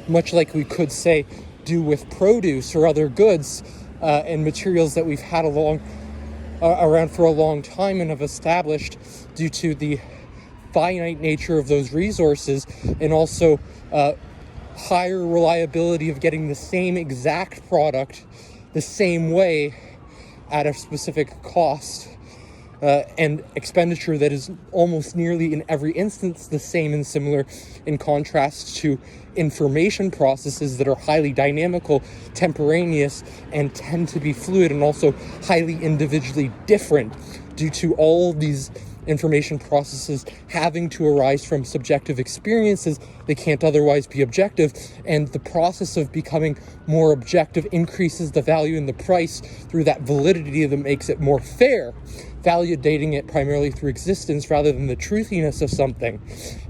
much like we could say do with produce or other goods and materials that we've had around for a long time and have established due to the finite nature of those resources, and also higher reliability of getting the same exact product the same way at a specific cost and expenditure that is almost nearly in every instance the same and similar, in contrast to information processes that are highly dynamical, temporaneous, and tend to be fluid and also highly individually different due to all these information processes having to arise from subjective experiences. They can't otherwise be objective, and the process of becoming more objective increases the value and the price through that validity that makes it more fair, validating it primarily through existence rather than the truthiness of something.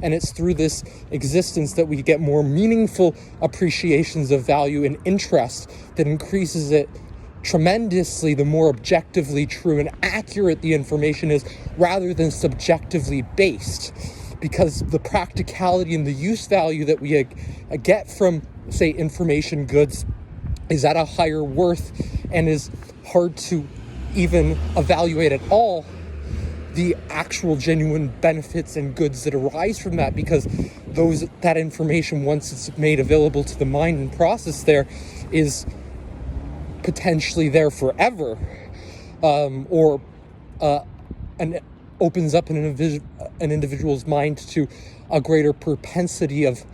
And it's through this existence that we get more meaningful appreciations of value and interest that increases it tremendously the more objectively true and accurate the information is, rather than subjectively based, because the practicality and the use value that we get from, say, information goods is at a higher worth and is hard to even evaluate at all the actual genuine benefits and goods that arise from that, because that information, once it's made available to the mind and process there, is potentially there forever, or opens up an individual's mind to a greater propensity of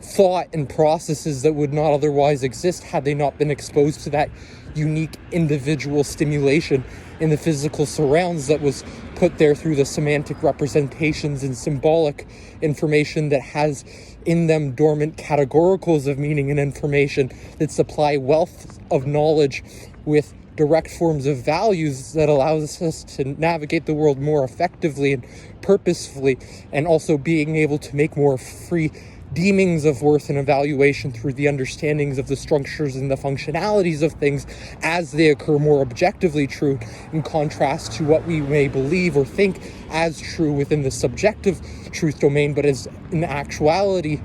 thought and processes that would not otherwise exist had they not been exposed to that unique individual stimulation in the physical surrounds that was put there through the semantic representations and symbolic information that has in them dormant categoricals of meaning and information that supply wealth of knowledge with direct forms of values that allows us to navigate the world more effectively and purposefully, and also being able to make more free deemings of worth and evaluation through the understandings of the structures and the functionalities of things as they occur more objectively true, in contrast to what we may believe or think as true within the subjective truth domain, but is in actuality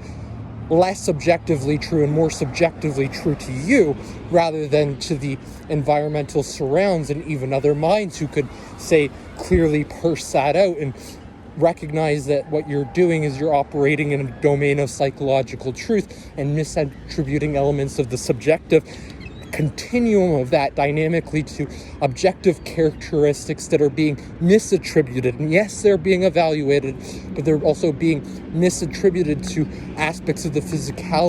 less objectively true and more subjectively true to you rather than to the environmental surrounds and even other minds who could, say, clearly parse that out and recognize that what you're doing is you're operating in a domain of psychological truth and misattributing elements of the subjective continuum of that dynamically to objective characteristics that are being misattributed. And yes, they're being evaluated, but they're also being misattributed to aspects of the physicality